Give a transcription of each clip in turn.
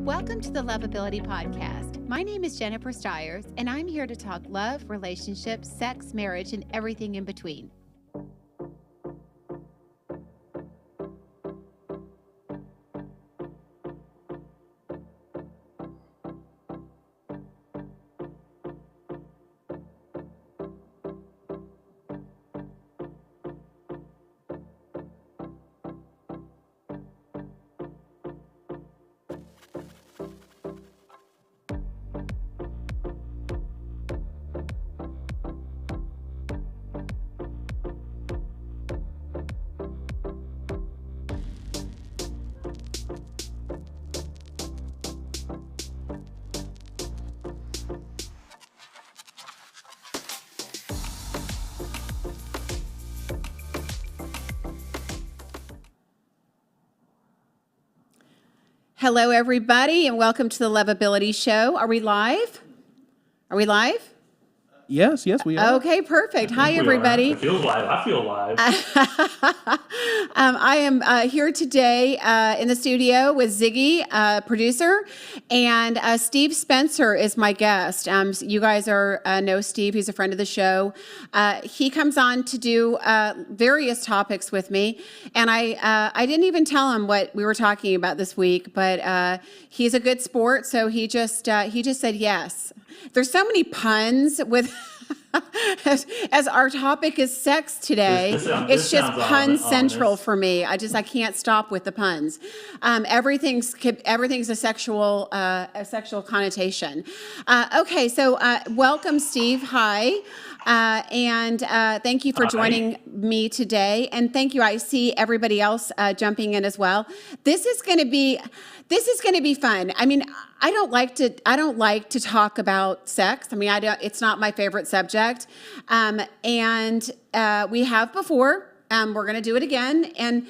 Welcome to the Loveability Podcast. My name is Jennifer Stiers, and I'm here to talk love, relationships, sex, marriage, and everything in between. Hello, everybody, and welcome to the Loveability Show. Are we live? Are we live? Yes, we are. Okay, perfect. Hi, everybody. It feels live. I feel live. I am here today in the studio with Ziggy, producer, and Steve Spencer is my guest. You guys know Steve. He's a friend of the show. He comes on to do various topics with me, and I didn't even tell him what we were talking about this week, but he's a good sport, so he just said yes. There's so many puns with as our topic is sex today. It's just pun central for me. I can't stop with the puns. Everything's a sexual connotation. Okay, so welcome, Steve. Hi. And thank you for joining me today. And thank you. I see everybody else jumping in as well. This is going to be fun. I mean, I don't like to talk about sex. I mean, it's not my favorite subject. And we have before. We're going to do it again, and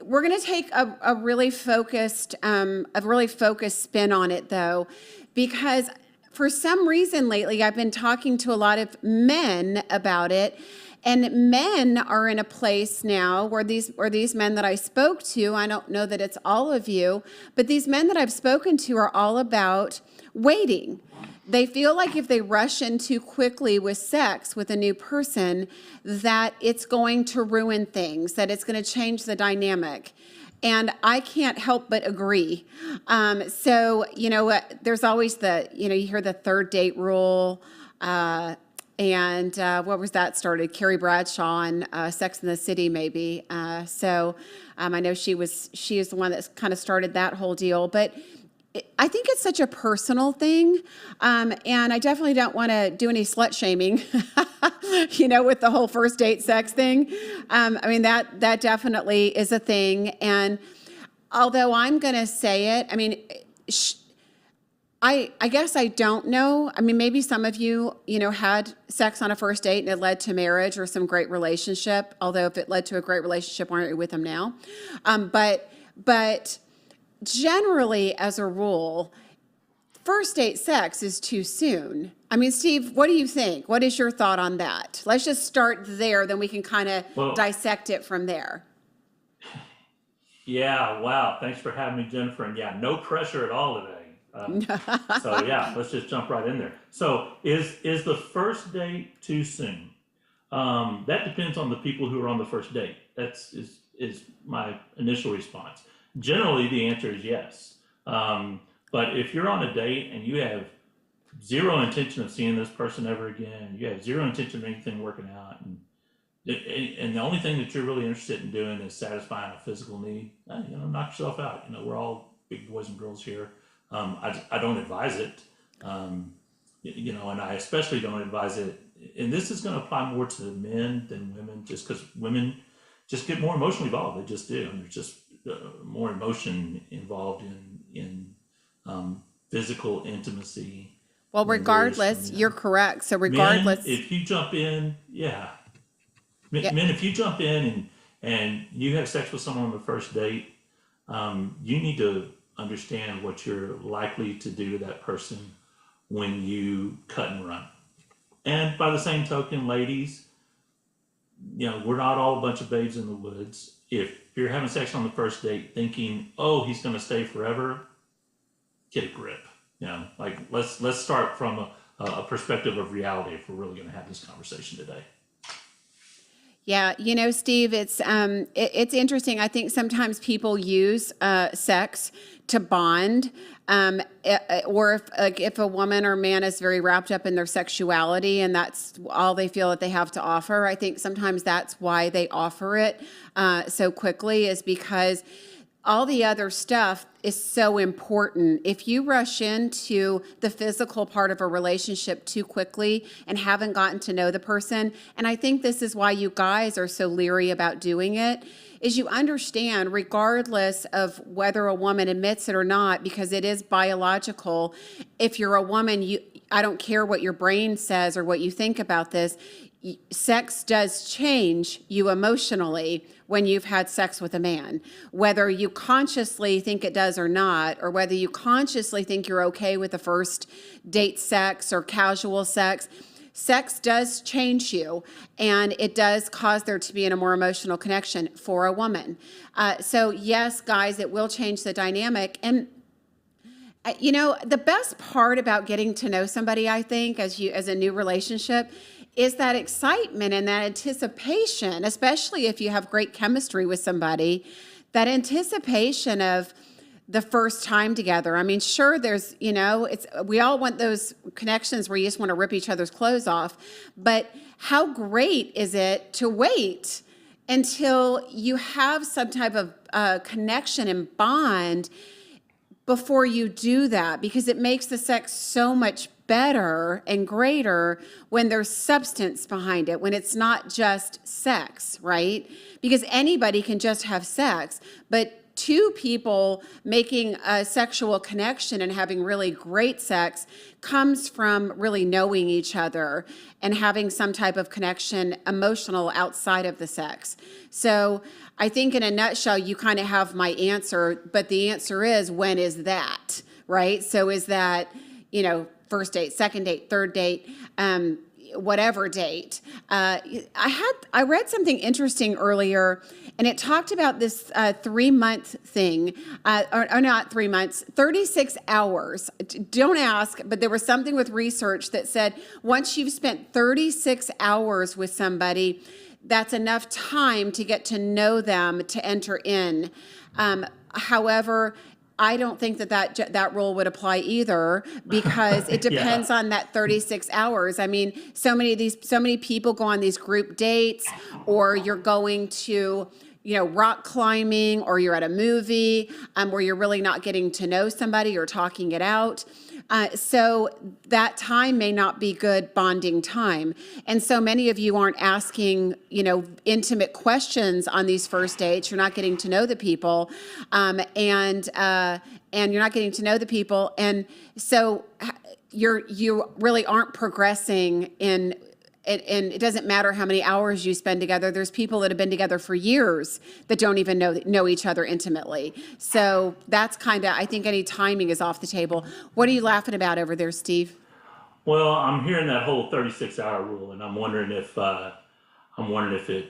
we're going to take a really focused spin on it, though, because for some reason lately, I've been talking to a lot of men about it, and men are in a place now where these men that I spoke to, I don't know that it's all of you, but these men that I've spoken to are all about waiting. They feel like if they rush in too quickly with sex with a new person, that it's going to ruin things, that it's going to change the dynamic. And I can't help but agree. So, there's always you hear the third date rule. And what was that started? Carrie Bradshaw on Sex and the City, maybe. So I know she is the one that kind of started that whole deal. But I think it's such a personal thing. And I definitely don't want to do any slut shaming, with the whole first date sex thing. I mean, that definitely is a thing. And although I'm going to say it, I mean, I guess I don't know. I mean, maybe some of you, had sex on a first date and it led to marriage or some great relationship. Although if it led to a great relationship, why aren't you with them now? But generally, as a rule, first date sex is too soon. I mean, Steve, what do you think? What is your thought on that? Let's just start there, then we can kind of dissect it from there. Yeah, wow. Thanks for having me, Jennifer. And yeah, no pressure at all today. So yeah, let's just jump right in there. So is the first date too soon? That depends on the people who are on the first date. Is my initial response. Generally, the answer is yes. But if you're on a date and you have zero intention of seeing this person ever again, you have zero intention of anything working out, and the only thing that you're really interested in doing is satisfying a physical need, knock yourself out. We're all big boys and girls here. I don't advise it, and I especially don't advise it. And this is going to apply more to men than women, just because women just get more emotionally involved. They just do. And there's just more emotion involved in physical intimacy. Well, regardless, you're correct. So regardless, men, if you jump in, men, if you jump in and you have sex with someone on the first date, you need to understand what you're likely to do to that person when you cut and run. And by the same token, ladies, we're not all a bunch of babes in the woods. If you're having sex on the first date thinking, oh, he's going to stay forever, get a grip. Like let's start from a perspective of reality if we're really going to have this conversation today. Yeah, Steve, it's interesting. I think sometimes people use sex to bond, or if a woman or man is very wrapped up in their sexuality and that's all they feel that they have to offer. I think sometimes that's why they offer it so quickly, is because all the other stuff is so important. If you rush into the physical part of a relationship too quickly and haven't gotten to know the person, and I think this is why you guys are so leery about doing it, is you understand, regardless of whether a woman admits it or not, because it is biological, if you're a woman, I don't care what your brain says or what you think about this, sex does change you emotionally when you've had sex with a man, whether you consciously think it does or not, or whether you consciously think you're okay with the first date sex or casual sex. Sex does change you, and it does cause there to be a more emotional connection for a woman. So yes, guys, it will change the dynamic. And the best part about getting to know somebody, I think, as a new relationship, is that excitement and that anticipation, especially if you have great chemistry with somebody, that anticipation of the first time together. I mean, sure, there's, we all want those connections where you just want to rip each other's clothes off, but how great is it to wait until you have some type of connection and bond before you do that, because it makes the sex so much better and greater when there's substance behind it, when it's not just sex, right? Because anybody can just have sex, but two people making a sexual connection and having really great sex comes from really knowing each other and having some type of connection, emotional, outside of the sex. So I think in a nutshell, you kind of have my answer, but the answer is, when is that, right? So is that, first date, second date, third date, whatever date. I read something interesting earlier, and it talked about this 3-month thing, or not 3 months, 36 hours. Don't ask, but there was something with research that said once you've spent 36 hours with somebody, that's enough time to get to know them to enter in. However, I don't think that rule would apply either, because it depends on that 36 hours. I mean, so many people go on these group dates, or you're going to, rock climbing, or you're at a movie where you're really not getting to know somebody or talking it out. So that time may not be good bonding time. And so many of you aren't asking, intimate questions on these first dates. You're not getting to know the people, and you're not getting to know the people. And so you really aren't progressing in. And it doesn't matter how many hours you spend together. There's people that have been together for years that don't even know each other intimately. So that's I think any timing is off the table. What are you laughing about over there, Steve? Well, I'm hearing that whole 36-hour rule, and I'm wondering if it,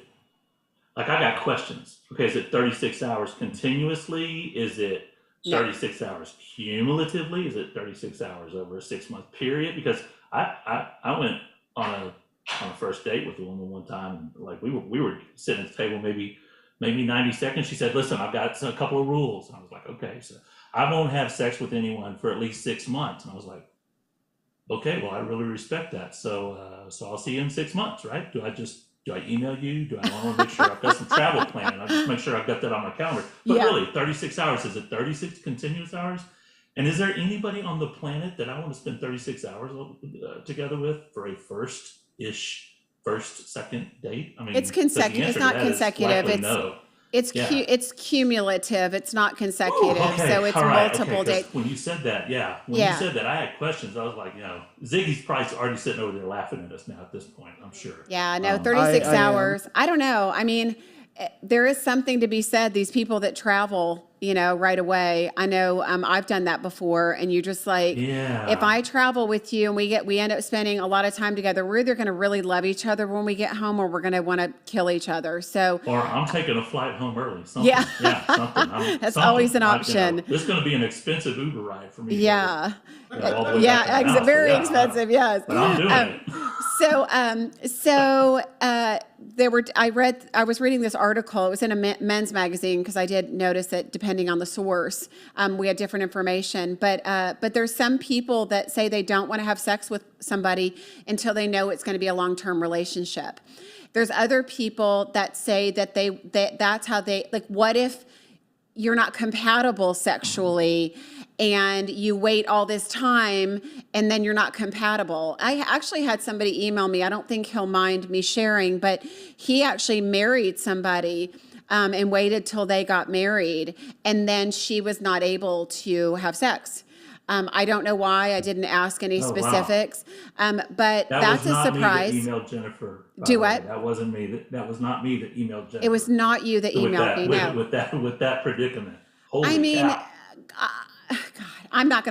like, I got questions. Okay, is it 36 hours continuously? Is it 36 hours cumulatively? Is it 36 hours over a 6-month period? Because I went on a first date with a woman one time, and like we were sitting at the table maybe 90 seconds. She said, "Listen, I've got a couple of rules." And I was like, "Okay, so I won't have sex with anyone for at least 6 months." And I was like, "Okay, well, I really respect that. So I'll see you in 6 months, right? Do I email you? Do I want to make sure I've got some travel planned? I just make sure I've got that on my calendar." But really, 36 hours, is it 36 continuous hours? And is there anybody on the planet that I want to spend 36 hours together with for a first, second date? I mean, it's consecutive. It's not consecutive. No. It's cumulative. It's not consecutive. Ooh, okay. So it's multiple dates. When you said that, you said that, I had questions. I was like, Ziggy's probably already sitting over there laughing at us now at this point, I'm sure. Yeah, no, 36 hours. I don't know. I mean, there is something to be said. These people that travel, right away. I know I've done that before, and you're just like, Yeah. if I travel with you and we end up spending a lot of time together, we're either going to really love each other when we get home, or we're going to want to kill each other. So, Or I'm taking a flight home early. Something. Yeah. Something. That's something. always an Like, option. this is going to be an expensive Uber ride for me. yeah, All the way back to the house, so very yeah, expensive. Yes. But I'm doing it. I was reading this article. It was in a men's magazine, because I did notice that depending on the source, we had different information. But there's some people that say they don't want to have sex with somebody until they know it's going to be a long-term relationship. There's other people that say that that's how they, like, what if you're not compatible sexually and you wait all this time and then you're not compatible. I actually had somebody email me. I don't think he'll mind me sharing, but he actually married somebody and waited till they got married, and then she was not able to have sex. I don't know why. I didn't ask any Oh, wow. specifics, but That that's was a not surprise. me that emailed Jennifer. by Do the way. what? That wasn't me. That was not me that emailed Jennifer. It was not you that with emailed me. No. with that predicament. Holy I mean, cow. God, I'm not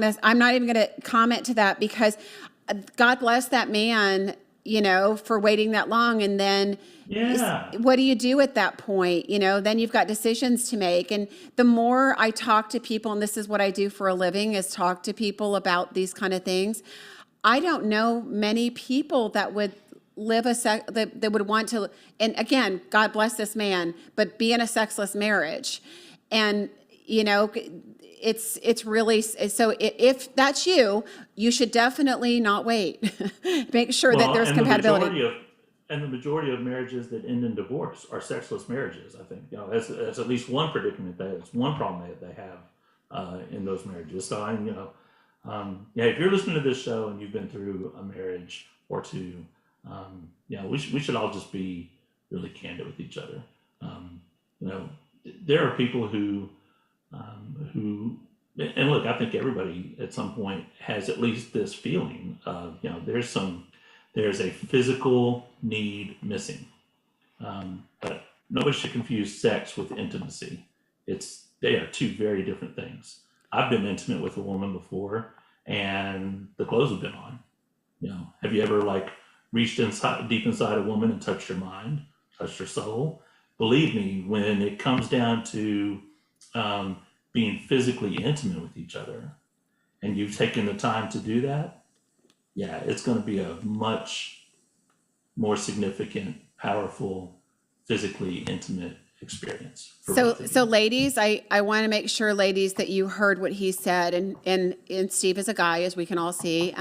even gonna comment to that, because God bless that man, for waiting that long. And then Yeah. what do you do at that point? Then you've got decisions to make. And the more I talk to people, and this is what I do for a living, is talk to people about these kind of things. I don't know many people that would live that would want to, and again, God bless this man, but be in a sexless marriage. And, it's really, so if that's you, you should definitely not wait. Make sure that there's compatibility. The majority of marriages that end in divorce are sexless marriages. I think that's at least one predicament. That's one problem that they have in those marriages. So if you're listening to this show and you've been through a marriage or two, we should all just be really candid with each other. There are people who, and look, I think everybody at some point has at least this feeling of, there's a physical need missing. But nobody should confuse sex with intimacy. They are two very different things. I've been intimate with a woman before, and the clothes have been on. Have you ever reached deep inside a woman and touched her mind, touched her soul? Believe me, when it comes down to being physically intimate with each other, and you've taken the time to do that, yeah, it's going to be a much more significant, powerful, physically intimate experience. So ladies, I want to make sure, ladies, that you heard what he said, and Steve is a guy, as we can all see,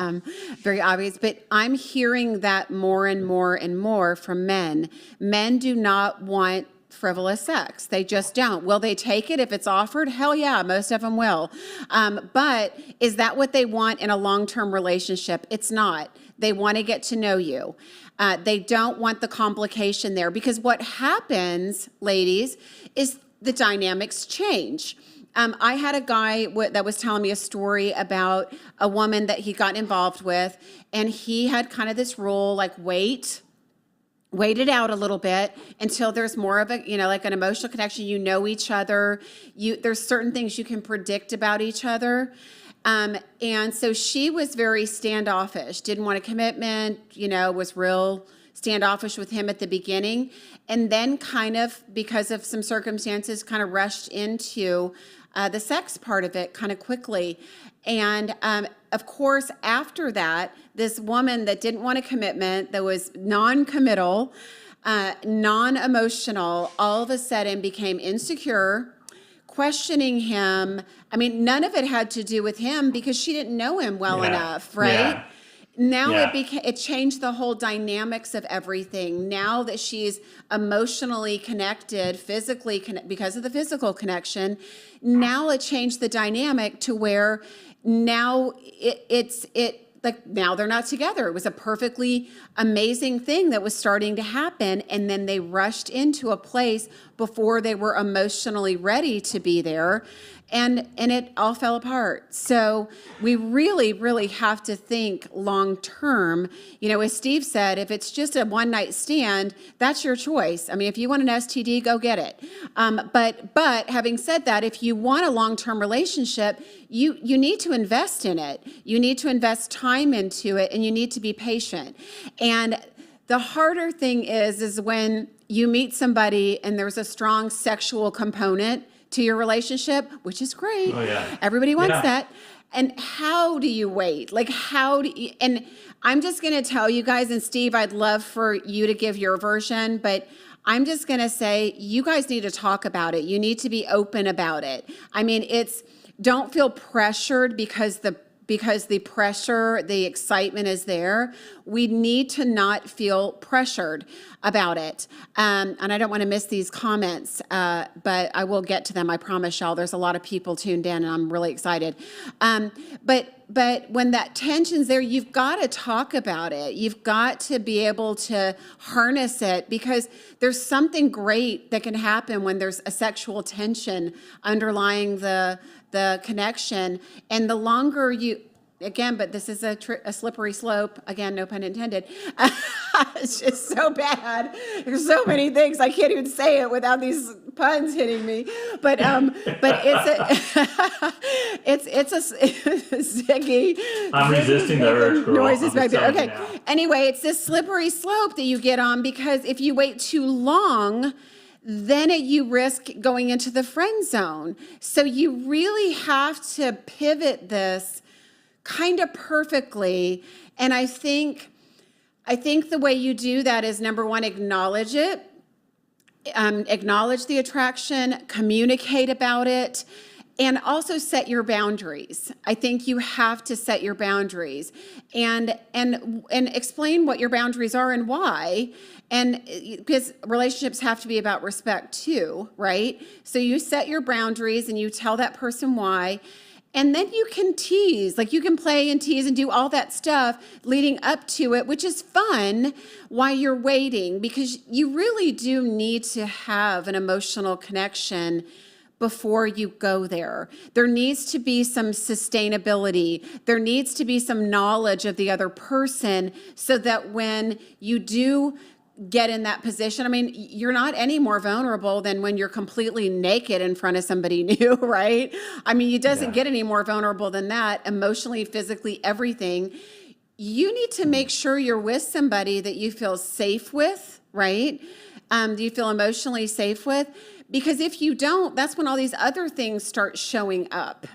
very obvious, but I'm hearing that more and more and more from men. Men do not want frivolous sex. They just don't. Will they take it if it's offered? Hell yeah, most of them will. But is that what they want in a long-term relationship? It's not. They want to get to know you. They don't want the complication there, because what happens, ladies, is the dynamics change. I had a guy that was telling me a story about a woman that he got involved with, and he had kind of this rule, wait it out a little bit until there's more of a, an emotional connection. You know each other. There's certain things you can predict about each other. And so she was very standoffish, didn't want a commitment, was real standoffish with him at the beginning. And then kind of, because of some circumstances, kind of rushed into the sex part of it kind of quickly. And of course, after that, this woman that didn't want a commitment, that was non-committal, non-emotional, all of a sudden became insecure, questioning him. I mean, none of it had to do with him, because she didn't know him well enough, right? Yeah. Now Yeah. it changed the whole dynamics of everything. Now that she's emotionally connected, physically because of the physical connection, now it changed the dynamic to where now now they're not together. It was a perfectly amazing thing that was starting to happen, and then they rushed into a place before they were emotionally ready to be there. and it all fell apart. So we really have to think long term. You know, as Steve said, if it's just a one night stand, that's your choice. I mean, if you want an STD, go get it. But having said that, if you want a long term relationship, you need to invest in it. You need to invest time into it, and you need to be patient. And the harder thing is when you meet somebody and there's a strong sexual component to your relationship, which is great. Oh, yeah. Everybody wants Yeah. that. And how do you wait? Like, how do you, and I'm just going to tell you guys, and Steve, I'd love for you to give your version, but I'm just going to say, you guys need to talk about it. You need to be open about it. I mean, don't feel pressured because the pressure, the excitement is there. We need to not feel pressured about it. And I don't want to miss these comments, but I will get to them. I promise y'all. There's a lot of people tuned in, and I'm really excited. But when that tension's there, you've got to talk about it. You've got to be able to harness it, because there's something great that can happen when there's a sexual tension underlying the connection. And the longer you, again, but this is a slippery slope, again, no pun intended. It's just so bad. There's so many things, I can't even say it without these puns hitting me. But it's a Ziggy. I'm resisting the urge, girl. Noises I'm back there. telling you Okay. now. Anyway, it's this slippery slope that you get on, because if you wait too long, then you risk going into the friend zone. So you really have to pivot this kind of perfectly. And I think the way you do that is, number one, acknowledge it, acknowledge the attraction, communicate about it, and also set your boundaries. I think you have to set your boundaries and explain what your boundaries are and why. And because relationships have to be about respect too, right? So you set your boundaries and you tell that person why. And then you can tease, like you can play and tease and do all that stuff leading up to it, which is fun while you're waiting, because you really do need to have an emotional connection before you go there. There needs to be some sustainability. There needs to be some knowledge of the other person, so that when you do get in that position, I mean, you're not any more vulnerable than when you're completely naked in front of somebody new, right? I mean, it doesn't get any more vulnerable than that, emotionally, physically, everything. You need to make sure you're with somebody that you feel safe with, right? You feel emotionally safe with. Because if you don't, that's when all these other things start showing up,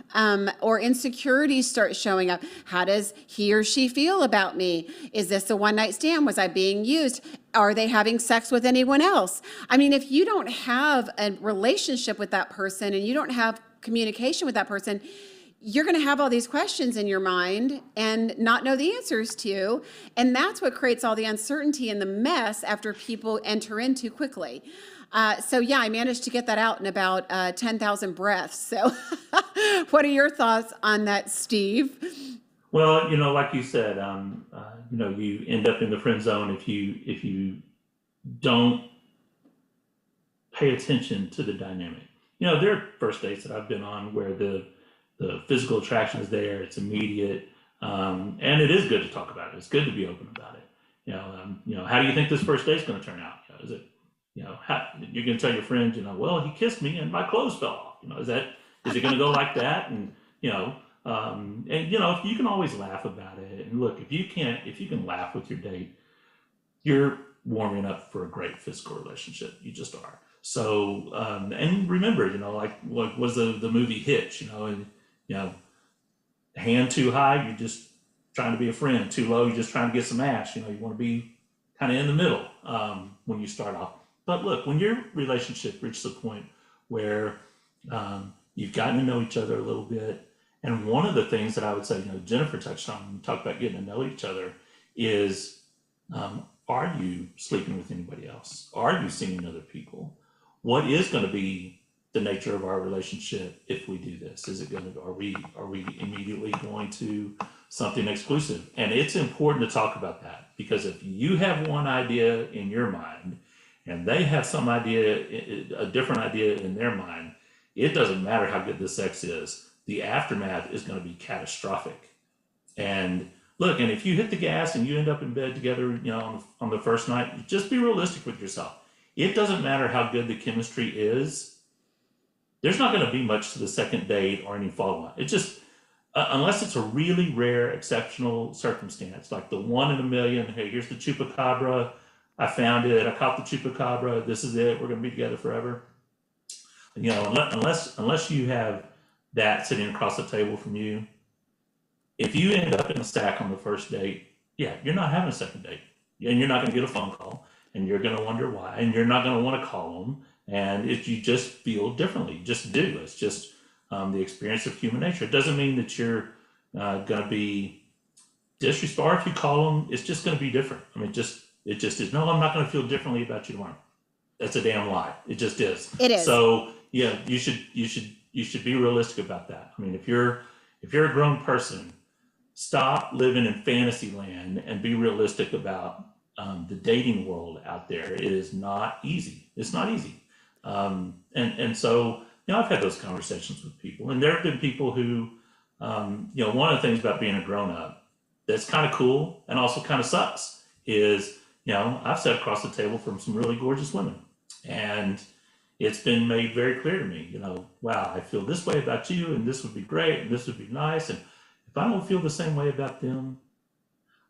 or insecurities start showing up. How does he or she feel about me? Is this a one-night stand? Was I being used? Are they having sex with anyone else? I mean, if you don't have a relationship with that person and you don't have communication with that person, you're going to have all these questions in your mind and not know the answers to. And that's what creates all the uncertainty and the mess after people enter in too quickly. So yeah, I managed to get that out in about 10,000 breaths. So what are your thoughts on that, Steve? Well, like you said, you end up in the friend zone if you don't pay attention to the dynamic. There are first dates that I've been on where the physical attraction is there, it's immediate, and it is good to talk about it. It's good to be open about it. How do you think this first date's going to turn out? Is it, you're going to tell your friends, well, he kissed me and my clothes fell off. Is it going to go like that? And you can always laugh about it. And look, if you can laugh with your date, you're warming up for a great physical relationship. You just are. So, and remember, like what was the movie Hitch, hand too high, you're just trying to be a friend. Too low, you're just trying to get some ass. You want to be kind of in the middle when you start off. But look, when your relationship reaches a point where you've gotten to know each other a little bit, and one of the things that I would say, Jennifer touched on, when we talked about getting to know each other, is are you sleeping with anybody else? Are you seeing other people? What is going to be the nature of our relationship if we do this? Are we immediately going to something exclusive? And it's important to talk about that, because if you have one idea in your mind and they have a different idea in their mind, it doesn't matter how good the sex is. The aftermath is going to be catastrophic. And look, and if you hit the gas and you end up in bed together, on the first night, just be realistic with yourself. It doesn't matter how good the chemistry is. There's not going to be much to the second date or any follow-on. It just, unless it's a really rare, exceptional circumstance, like the 1 in a million, hey, here's the chupacabra. I found it. I caught the chupacabra. This is it. We're going to be together forever. Unless you have that sitting across the table from you, if you end up in a sack on the first date, yeah, you're not having a second date, and you're not going to get a phone call, and you're going to wonder why, and you're not going to want to call them. And if you just feel differently, you just do. It's just the experience of human nature. It doesn't mean that you're going to be disrespectful. Or if you call them, it's just going to be different. I mean, it just is. No, I'm not going to feel differently about you tomorrow. That's a damn lie. It just is. It is. So yeah, you should be realistic about that. I mean, if you're a grown person, stop living in fantasy land and be realistic about the dating world out there. It is not easy. It's not easy. And so, I've had those conversations with people, and there have been people who, one of the things about being a grown up that's kind of cool and also kind of sucks is, I've sat across the table from some really gorgeous women, and it's been made very clear to me, wow, I feel this way about you, and this would be great, and this would be nice. And if I don't feel the same way about them,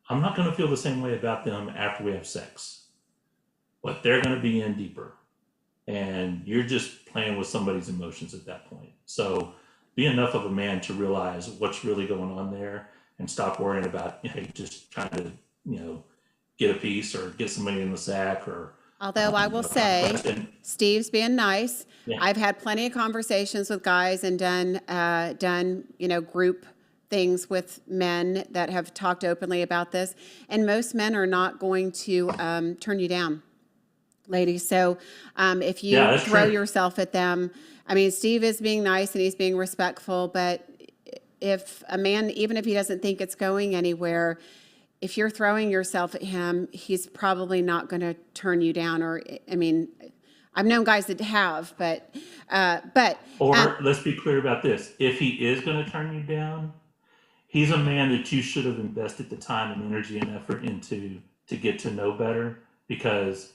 I'm not going to feel the same way about them after we have sex. But they're going to be in deeper. And you're just playing with somebody's emotions at that point. So be enough of a man to realize what's really going on there and stop worrying about, just trying to, get a piece or get somebody in the sack or. Although I will say, Steve's being nice. Yeah. I've had plenty of conversations with guys and done, group things with men that have talked openly about this. And most men are not going to turn you down, ladies. So if you throw yourself at them, I mean, Steve is being nice and he's being respectful, but if a man, even if he doesn't think it's going anywhere, if you're throwing yourself at him, he's probably not going to turn you down. Or, I mean, I've known guys that have, but. Or let's be clear about this. If he is going to turn you down, he's a man that you should have invested the time and energy and effort into to get to know better, because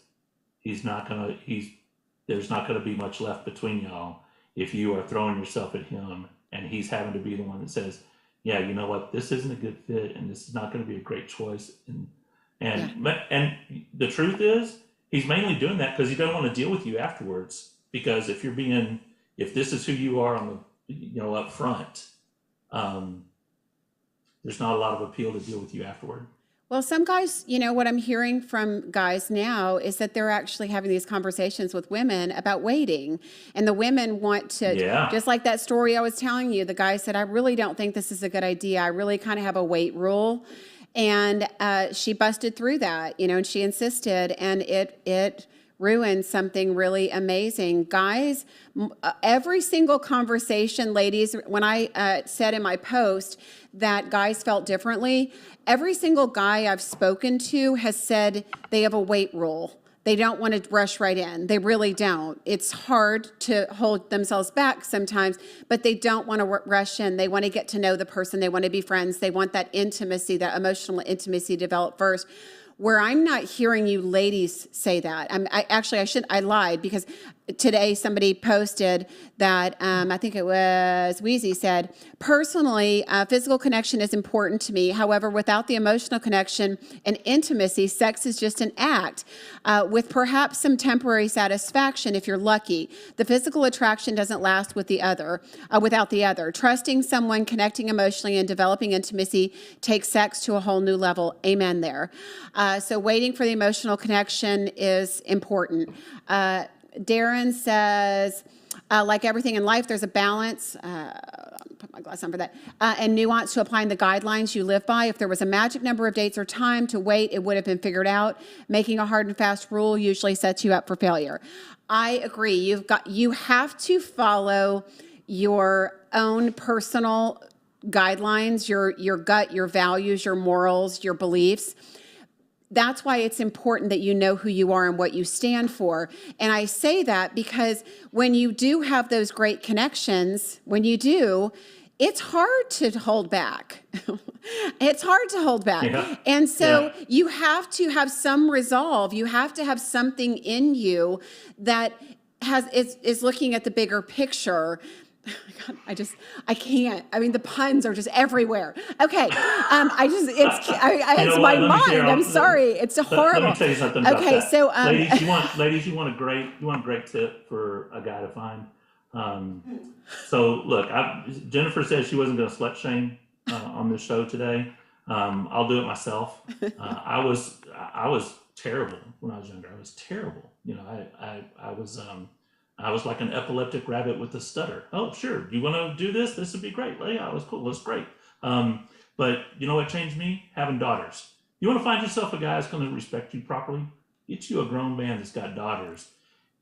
there's not going to be much left between y'all if you are throwing yourself at him and he's having to be the one that says, yeah, you know what, this isn't a good fit and this is not going to be a great choice. And the truth is, he's mainly doing that because he doesn't want to deal with you afterwards. Because if this is who you are on the, up front, there's not a lot of appeal to deal with you afterward. Well, some guys, what I'm hearing from guys now is that they're actually having these conversations with women about waiting. And the women want to, just like that story I was telling you, the guy said, I really don't think this is a good idea. I really kind of have a wait rule. And she busted through that, and she insisted, and it ruined something really amazing. Guys, every single conversation, ladies, when I said in my post that guys felt differently, every single guy I've spoken to has said they have a wait rule. They don't want to rush right in. They really don't. It's hard to hold themselves back sometimes, but they don't want to rush in. They want to get to know the person. They want to be friends. They want that intimacy, that emotional intimacy developed first. Where I'm not hearing you ladies say that. I lied, because today somebody posted that, I think it was Wheezy said, personally, physical connection is important to me. However, without the emotional connection and intimacy, sex is just an act with perhaps some temporary satisfaction if you're lucky. The physical attraction doesn't last without the other. Trusting someone, connecting emotionally, and developing intimacy takes sex to a whole new level. Amen there. So waiting for the emotional connection is important. Darren says, like everything in life, there's a balance. Put my glass on for that. And nuance to applying the guidelines you live by. If there was a magic number of dates or time to wait, it would have been figured out. Making a hard and fast rule usually sets you up for failure. I agree. You have to follow your own personal guidelines, your gut, your values, your morals, your beliefs. that's why it's important that you know who you are and what you stand for. And I say that because when you do have those great connections, when you do, it's hard to hold back. It's hard to hold back. Yeah. And so Yeah. you have to have some resolve. You have to have something in you that is looking at the bigger picture. God, I can't. I mean, the puns are just everywhere. Okay. It's my mind. I'm sorry. It's horrible. Let me tell you something about Okay. that. So, ladies, you want a great tip for a guy to find. So look, Jennifer said she wasn't going to slut shame on this show today. I'll do it myself. I was terrible when I was younger. I was terrible. You know, I was like an epileptic rabbit with a stutter. Oh, sure. You want to do this? This would be great. Yeah, it was cool. It was great. But you know what changed me? Having daughters. You want to find yourself a guy that's going to respect you properly? Get you a grown man that's got daughters.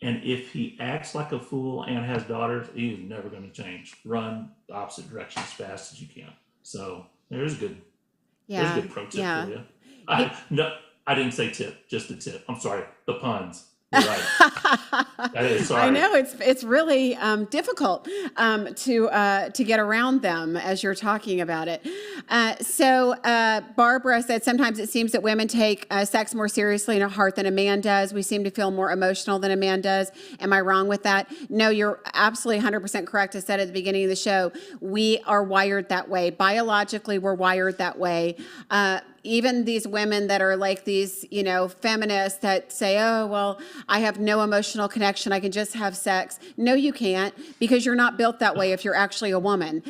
And if he acts like a fool and has daughters, he's never going to change. Run the opposite direction as fast as you can. So there's a good pro tip for you. I didn't say tip, just the tip. I'm sorry, the puns. You're right. Sorry. I know it's really difficult to get around them as you're talking about it. So Barbara said sometimes it seems that women take sex more seriously in a heart than a man does. We seem to feel more emotional than a man does. Am I wrong with that? No, you're absolutely 100% correct. I said at the beginning of the show, we are wired that way. Biologically, we're wired that way. Even these women that are like these, feminists that say, oh, well, I have no emotional connection. I can just have sex. No, you can't, because you're not built that way if you're actually a woman.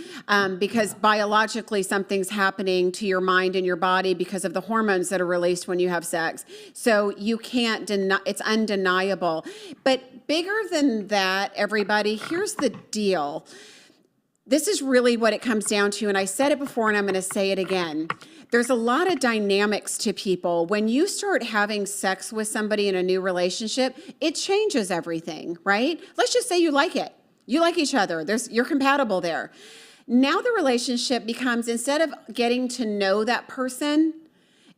Because biologically, something's happening to your mind and your body because of the hormones that are released when you have sex. So you can't deny, it's undeniable. But bigger than that, everybody, here's the deal. This is really what it comes down to. And I said it before, and I'm going to say it again. There's a lot of dynamics to people. When you start having sex with somebody in a new relationship, it changes everything, right? Let's just say you like it. You like each other. You're compatible there. Now the relationship becomes, instead of getting to know that person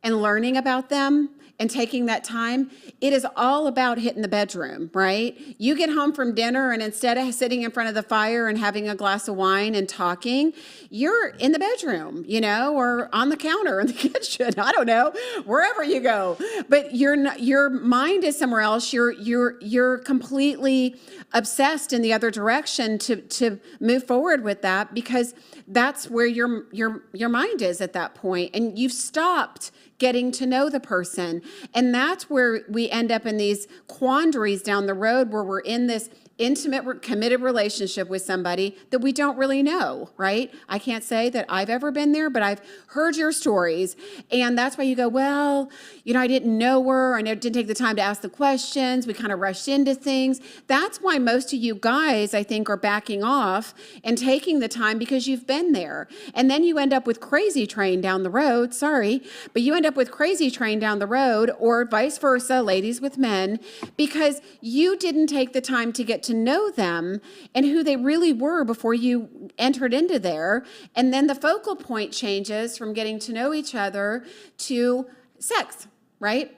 and learning about them and taking that time, it is all about hitting the bedroom, right? You get home from dinner, and instead of sitting in front of the fire and having a glass of wine and talking, you're in the bedroom, or on the counter in the kitchen. I don't know, wherever you go. But your mind is somewhere else. You're completely obsessed in the other direction to move forward with that, because that's where your mind is at that point, and you've stopped getting to know the person. And that's where we end up in these quandaries down the road, where we're in this intimate, committed relationship with somebody that we don't really know, right? I can't say that I've ever been there, but I've heard your stories. And that's why you go, well, I didn't know her. I didn't take the time to ask the questions. We kind of rushed into things. That's why most of you guys, I think, are backing off and taking the time, because you've been there. And then you end up with crazy train down the road. Sorry, but you end up with crazy train down the road, or vice versa, ladies with men, because you didn't take the time to get to know them and who they really were before you entered into there. And then the focal point changes from getting to know each other to sex, right?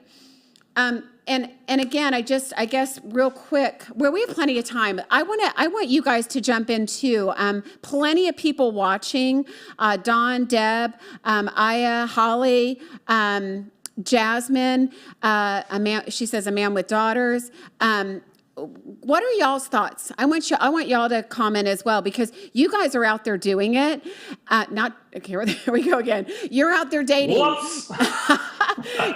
And again, I guess real quick, well, we have plenty of time. I want you guys to jump in too. Plenty of people watching. Dawn, Deb, Aya, Holly, Jasmine. She says a man with daughters. What are y'all's thoughts? I want y'all to comment as well, because you guys are out there doing it. Here we go again. You're out there dating. Whoops.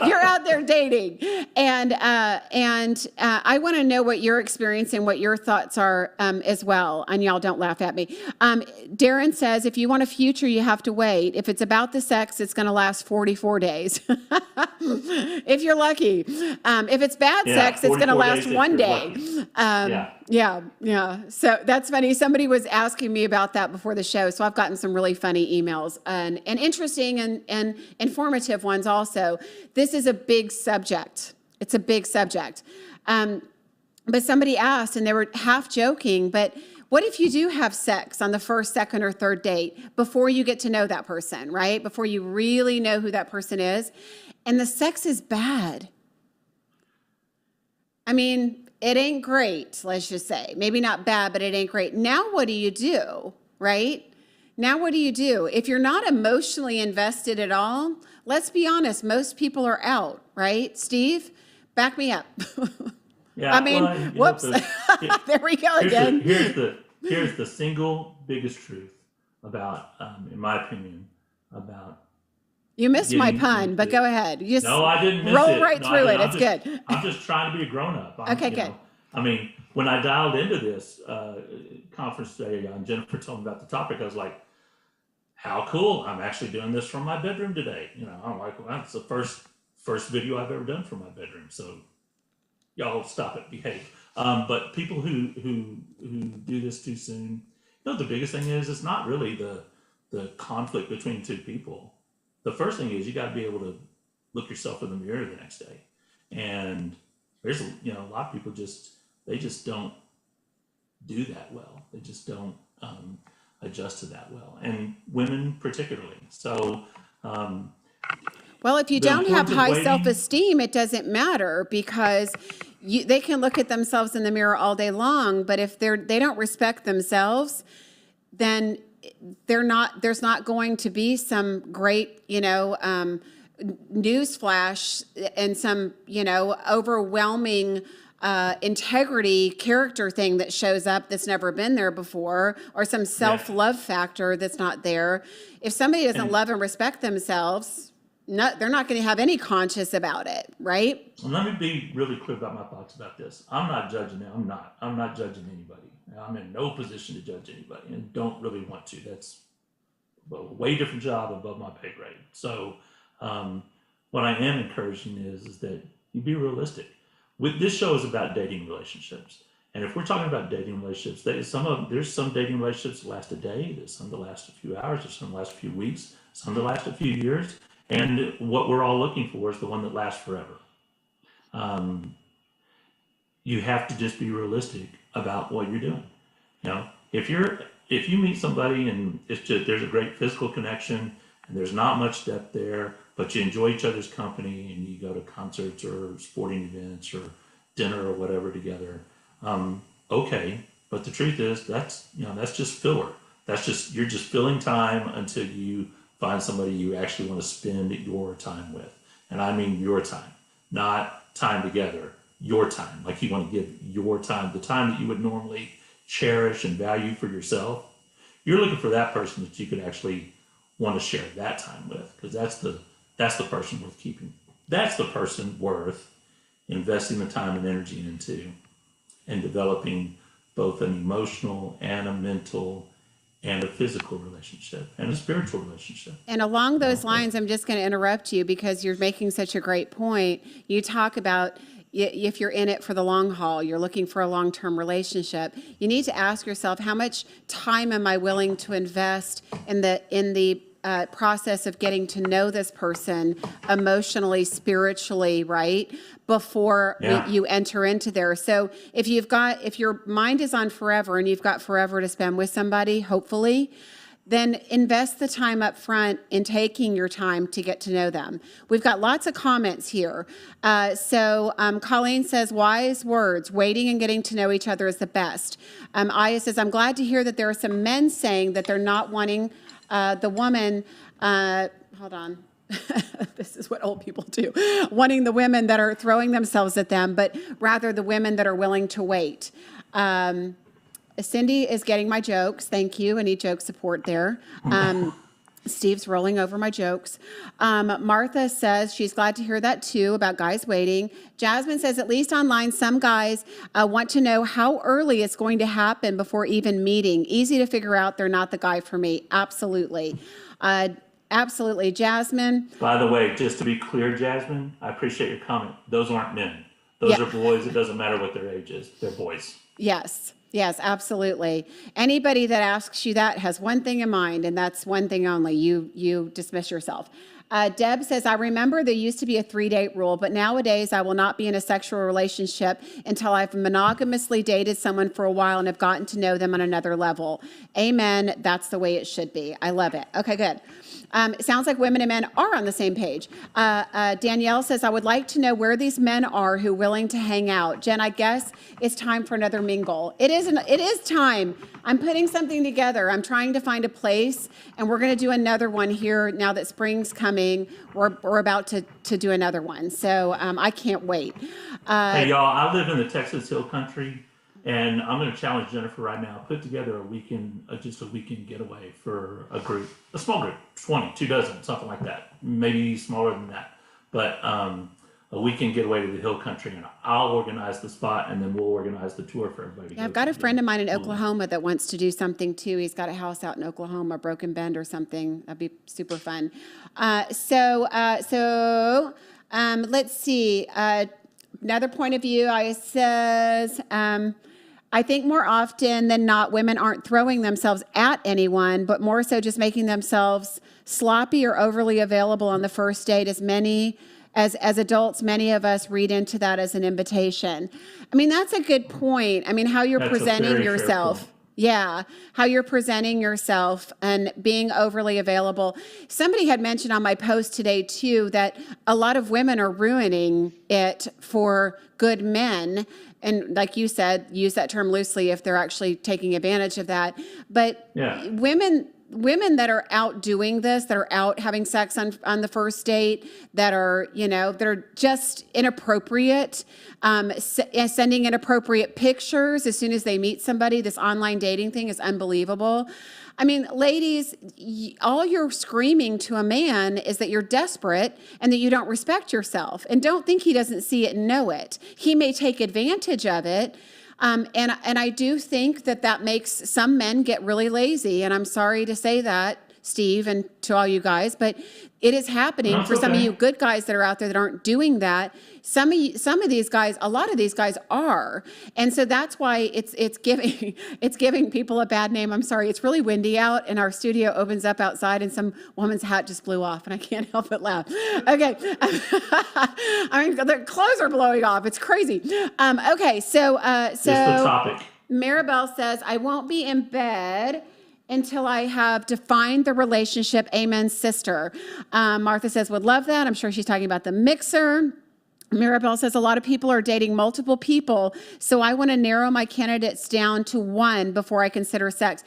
You're out there dating, and I want to know what you're experiencing, what your thoughts are as well. And y'all don't laugh at me. Darren says, if you want a future, you have to wait. If it's about the sex, it's going to last 44 days. If you're lucky. If it's bad sex, it's going to last one day. Yeah. So that's funny. Somebody was asking me about that before the show. So I've gotten some really funny emails and interesting and informative ones also. This is a big subject. It's a big subject. But somebody asked, and they were half joking, but what if you do have sex on the first, second, or third date before you get to know that person, right? Before you really know who that person is? and the sex is bad. I mean, it ain't great, let's just say. Maybe not bad, but it ain't great. Now what do you do, right? Now what do you do? If you're not emotionally invested at all, let's be honest, most people are out, right? Steve, back me up. Yeah, I mean, well, you know, whoops. There we go again. Here's the single biggest truth about, in my opinion, about You missed my getting pun, but into- go ahead. You just No, I didn't miss roll it. right No, through I it. didn't. It's good. I'm just trying to be a grown up. Okay, good. I mean, when I dialed into this conference today, and Jennifer told me about the topic, I was like, how cool. I'm actually doing this from my bedroom today. You know, I'm like, well, it's the first video I've ever done from my bedroom. So y'all stop it, behave. But people who do this too soon, you know, the biggest thing is it's not really the conflict between two people. The first thing is you got to be able to look yourself in the mirror the next day. And there's, you know, a lot of people they just don't do that well. They just don't adjust to that well, and women particularly. So, Well, if you the don't have importance of high waiting- self-esteem, it doesn't matter because they can look at themselves in the mirror all day long, but if they don't respect themselves, then there's not going to be some great, news flash and some, overwhelming integrity character thing that shows up that's never been there before, or some self-love factor that's not there. If somebody doesn't love and respect themselves, they're not going to have any conscious about it, right? And let me be really clear about my thoughts about this. I'm not judging them. I'm not judging anybody. I'm in no position to judge anybody and don't really want to. That's a way different job above my pay grade. So what I am encouraging is that you be realistic. This show is about dating relationships. And if we're talking about dating relationships, there's some dating relationships that last a day, there's some that last a few hours, there's some that last a few weeks, some that last a few years. And what we're all looking for is the one that lasts forever. You have to just be realistic about what you're doing. You know, if you meet somebody and there's a great physical connection and there's not much depth there, but you enjoy each other's company and you go to concerts or sporting events or dinner or whatever together, okay. But the truth is that's just filler. You're just filling time until you find somebody you actually want to spend your time with. And I mean your time, not time together, your time. Like you want to give your time, the time that you would normally cherish and value for yourself. You're looking for that person that you could actually want to share that time with, because that's the person worth keeping. That's the person worth investing the time and energy into and developing both an emotional and a mental and a physical relationship and a spiritual relationship. And along those lines, I'm just going to interrupt you because you're making such a great point. You talk about if you're in it for the long haul, you're looking for a long-term relationship. You need to ask yourself, how much time am I willing to invest in the process of getting to know this person emotionally, spiritually, right? Before you enter into there. So if your mind is on forever and you've got forever to spend with somebody, hopefully, then invest the time up front in taking your time to get to know them. We've got lots of comments here. So Colleen says, wise words, waiting and getting to know each other is the best. Aya says, I'm glad to hear that there are some men saying that they're not wanting the woman, hold on. This is what old people do, wanting the women that are throwing themselves at them, but rather the women that are willing to wait. Cindy is getting my jokes. Thank you. I need joke support there. Steve's rolling over my jokes. Martha says she's glad to hear that too about guys waiting. Jasmine says at least online, some guys want to know how early it's going to happen before even meeting. Easy to figure out they're not the guy for me. Absolutely. Absolutely. Jasmine. By the way, just to be clear, Jasmine, I appreciate your comment. Those aren't men. Those are boys. It doesn't matter what their age is. They're boys. Yes. Yes, absolutely. Anybody that asks you that has one thing in mind, and that's one thing only. You dismiss yourself. Deb says, I remember there used to be a 3-date rule, but nowadays I will not be in a sexual relationship until I've monogamously dated someone for a while and have gotten to know them on another level. Amen. That's the way it should be. I love it. Okay, good. It sounds like women and men are on the same page. Danielle says, I would like to know where these men are who are willing to hang out. Jen, I guess it's time for another mingle. It is time. I'm putting something together. I'm trying to find a place, and we're going to do another one here now that spring's coming. We're about to do another one. So I can't wait. Hey, y'all, I live in the Texas Hill Country, and I'm going to challenge Jennifer right now. Put together a weekend, just a weekend getaway for a group, a small group, 20, 24, something like that. Maybe smaller than that. But a weekend getaway to the Hill Country, and I'll organize the spot, and then we'll organize the tour for everybody. Yeah, I've got a friend of mine in Oklahoma that wants to do something too. He's got a house out in Oklahoma, Broken Bend or something. That'd be super fun. So let's see. Another point of view, I says, I think more often than not, women aren't throwing themselves at anyone, but more so just making themselves sloppy or overly available on the first date. As adults, many of us read into that as an invitation. I mean, that's a good point. I mean, how you're That's a presenting very fair yourself. point. Yeah, how you're presenting yourself and being overly available. Somebody had mentioned on my post today, too, that a lot of women are ruining it for good men. And like you said, use that term loosely if they're actually taking advantage of that. But Yeah. women that are out doing this, that are out having sex on the first date, that are, that are just inappropriate, sending inappropriate pictures as soon as they meet somebody. This online dating thing is unbelievable. I mean, ladies, all you're screaming to a man is that you're desperate and that you don't respect yourself. And don't think he doesn't see it and know it. He may take advantage of it. And I do think that makes some men get really lazy. And I'm sorry to say that, Steve, and to all you guys, but it is happening That's for some of okay. you good guys that are out there that aren't doing that. Some of these guys, a lot of these guys are. And so that's why it's giving people a bad name. I'm sorry. It's really windy out and our studio opens up outside and some woman's hat just blew off and I can't help but laugh. Okay. I mean, their clothes are blowing off. It's crazy. Okay. So It's the topic. Maribel says, I won't be in bed until I have defined the relationship. Amen, sister. Martha says, would love that. I'm sure she's talking about the mixer. Maribel says, a lot of people are dating multiple people, so I want to narrow my candidates down to one before I consider sex.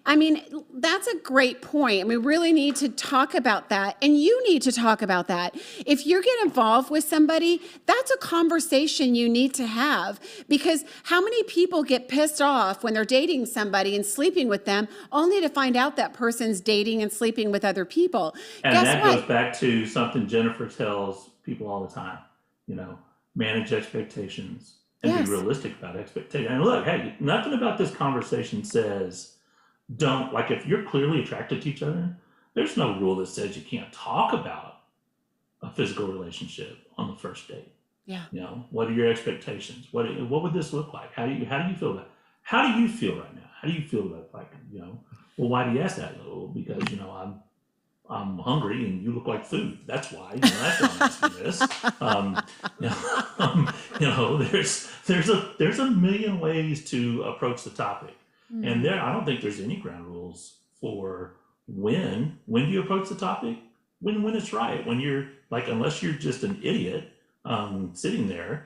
I mean, that's a great point. And we really need to talk about that. And you need to talk about that. If you get involved with somebody, that's a conversation you need to have. Because how many people get pissed off when they're dating somebody and sleeping with them only to find out that person's dating and sleeping with other people? And Guess that what? goes back to something Jennifer tells people all the time. Manage expectations and Yes. be realistic about expectations. And look, hey, nothing about this conversation says don't, like if you're clearly attracted to each other, there's no rule that says you can't talk about a physical relationship on the first date. Yeah. What are your expectations? What would this look like? How do you feel about it? How do you feel right now? How do you feel about it? Well, why do you ask that? Well, because, I'm hungry and you look like food. That's why. That's why I'm asking this. There's a million ways to approach the topic, and I don't think there's any ground rules for when do you approach the topic. When it's right. When you're unless you're just an idiot sitting there,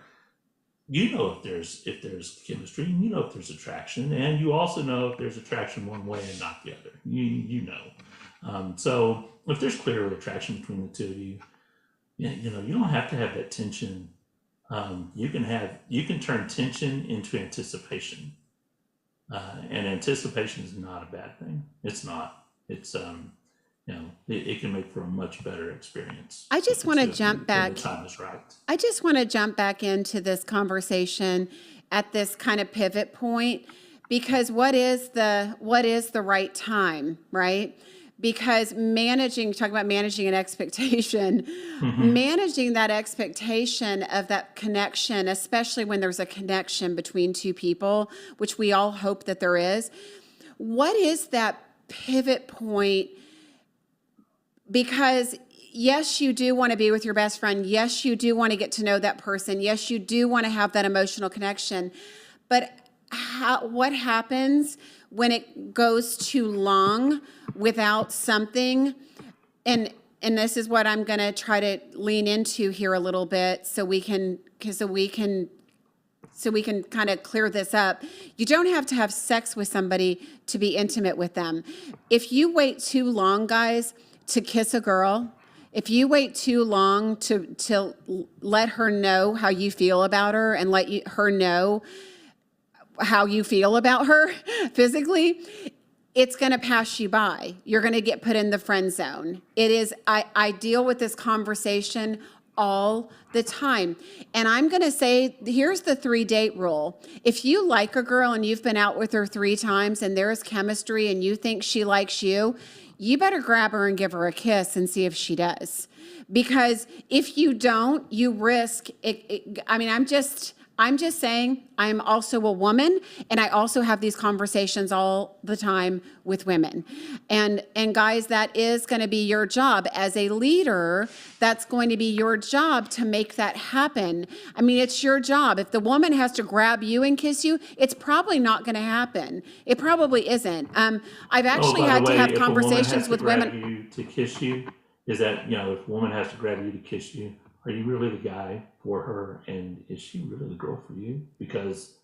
if there's chemistry, and if there's attraction, and you also know if there's attraction one way and not the other. So if there's clear attraction between the two of you, you don't have to have that tension. You can turn tension into anticipation, and anticipation is not a bad thing. It's not. It's it can make for a much better experience. I just want to jump back. When the time is right. I just want to jump back into this conversation at this kind of pivot point, because what is the right time, right? Because talk about managing an expectation, managing that expectation of that connection, especially when there's a connection between two people, which we all hope that there is. What is that pivot point? Because yes, you do want to be with your best friend. Yes, you do want to get to know that person. Yes, you do want to have that emotional connection. But what happens when it goes too long without something? And this is what I'm going to try to lean into here a little bit so we can kind of clear this up. You don't have to have sex with somebody to be intimate with them. If you wait too long, guys, to kiss a girl, if you wait too long to let her know how you feel about her and her know how you feel about her physically, it's going to pass you by. You're going to get put in the friend zone. I deal with this conversation all the time. And I'm going to say, here's the 3-date rule. If you like a girl and you've been out with her 3 times and there's chemistry and you think she likes you, you better grab her and give her a kiss and see if she does. Because if you don't, you risk it. I mean, I'm just saying, I'm also a woman, and I also have these conversations all the time with women. And guys, that is going to be your job. As a leader, that's going to be your job to make that happen. I mean, it's your job. If the woman has to grab you and kiss you, it's probably not going to happen. It probably isn't. I've actually had to have conversations with women. If a woman has to grab you to kiss you, is that, if a woman has to grab you to kiss you, are you really the guy for her, and is she really the girl for you? Because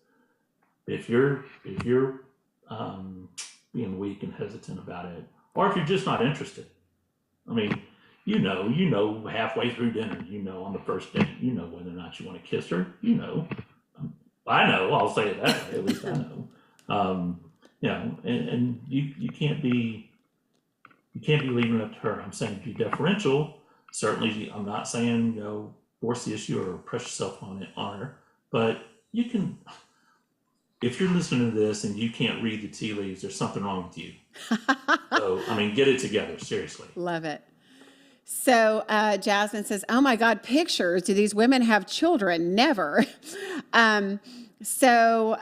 if you're being weak and hesitant about it, or if you're just not interested, I mean, you know halfway through dinner, on the first date, whether or not you want to kiss her, I know, I'll say it that way, at least I know. And you can't be leaving it up to her. I'm saying be deferential. Certainly, I'm not saying, force the issue or press yourself on her, but you can, if you're listening to this and you can't read the tea leaves, there's something wrong with you. So, get it together, seriously. Love it. So Jasmine says, oh my God, pictures. Do these women have children? Never. I know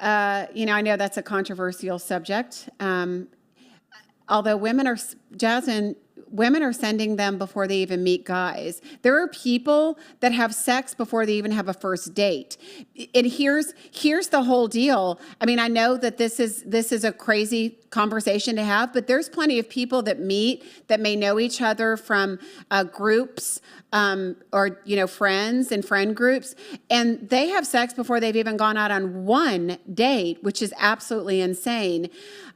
that's a controversial subject. Although women are sending them before they even meet guys. There are people that have sex before they even have a first date. And here's the whole deal. I mean, I know that this is a crazy conversation to have, but there's plenty of people that meet that may know each other from groups or friends and friend groups, and they have sex before they've even gone out on one date, which is absolutely insane.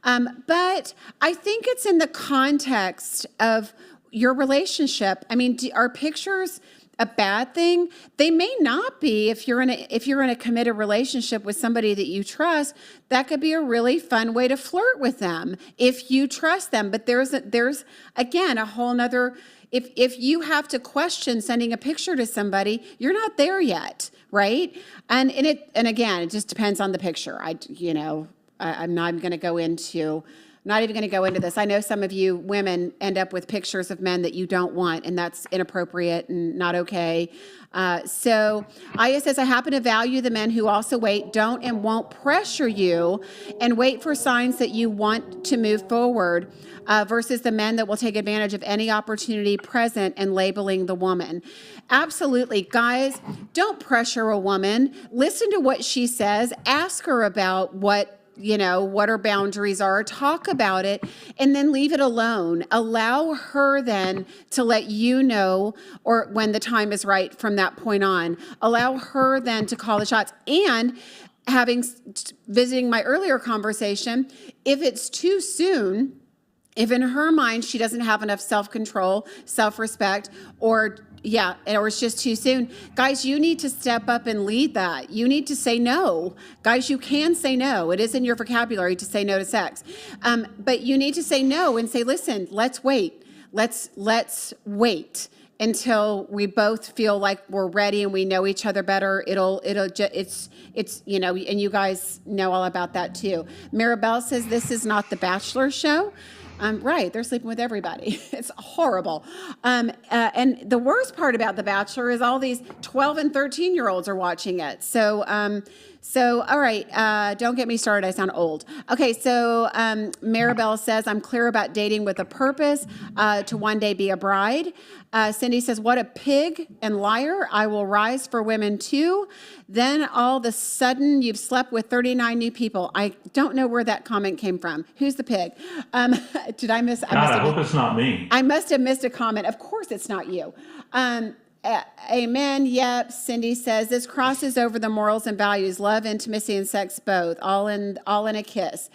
But I think it's in the context of your relationship. I mean, are pictures a bad thing? They may not be. If you're in a committed relationship with somebody that you trust, that could be a really fun way to flirt with them if you trust them. But there's again a whole nother. If you have to question sending a picture to somebody, you're not there yet, right? And again, it just depends on the picture. I'm not even going to go into this. I know some of you women end up with pictures of men that you don't want, and that's inappropriate and not okay. So Aya says, I happen to value the men who also wait, don't and won't pressure you, and wait for signs that you want to move forward, versus the men that will take advantage of any opportunity present and labeling the woman. Absolutely. Guys, don't pressure a woman. Listen to what she says. Ask her about what her boundaries are, talk about it, and then leave it alone. Allow her then to let you know, or when the time is right from that point on. Allow her then to call the shots. And visiting my earlier conversation, if it's too soon, if in her mind she doesn't have enough self-control, self-respect, or it's just too soon, guys, you need to step up and lead that. You need to say no. Guys, you can say no. It is in your vocabulary to say no to sex. But you need to say no and say, listen, let's wait. Let's wait until we both feel like we're ready and we know each other better. It's and you guys know all about that too. Maribel says this is not the Bachelor show. Right, they're sleeping with everybody. It's horrible. And the worst part about The Bachelor is all these 12 and 13-year-olds are watching it. So So, all right, don't get me started. I sound old. Okay, so Maribel says, I'm clear about dating with a purpose to one day be a bride. Cindy says, what a pig and liar. I will rise for women too. Then all of a sudden, you've slept with 39 new people. I don't know where that comment came from. Who's the pig? Did I miss? God, I hope it's not me. I must have missed a comment. Of course it's not you. Amen. Yep. Cindy says this crosses over the morals and values, love, intimacy, and sex both, all in a kiss.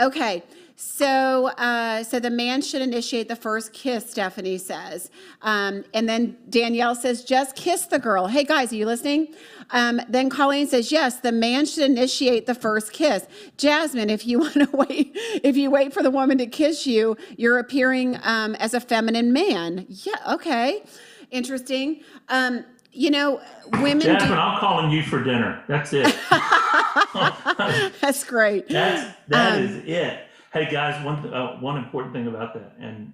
Okay. So the man should initiate the first kiss, Stephanie says. And then Danielle says, just kiss the girl. Hey guys, are you listening? Then Colleen says, yes, the man should initiate the first kiss. Jasmine, if you want to wait, if you wait for the woman to kiss you, you're appearing as a feminine man. Yeah. Okay. Interesting. You know, women. Jasmine, I'm calling you for dinner. That's it. That's great. That is it. Hey guys, one important thing about that, and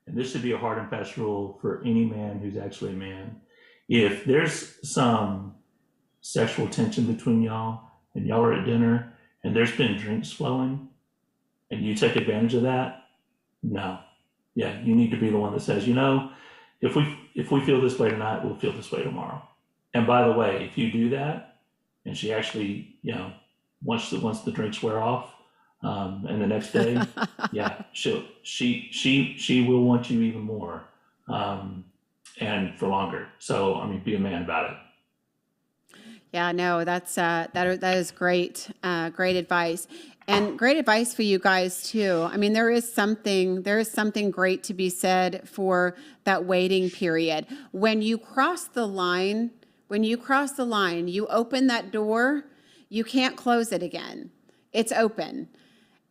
this should be a hard and fast rule for any man who's actually a man. If there's some sexual tension between y'all, and y'all are at dinner, and there's been drinks flowing, and you take advantage of that, no. Yeah, you need to be the one that says, you know, if we feel this way tonight, we'll feel this way tomorrow. And by the way, if you do that, and she actually, you know, once the drinks wear off, and the next day, yeah, she will want you even more, and for longer. So I mean, be a man about it. Yeah, no, that is great, great advice. And great advice for you guys too. I mean, there is something great to be said for that waiting period. When you cross the line, you open that door, you can't close it again. It's open.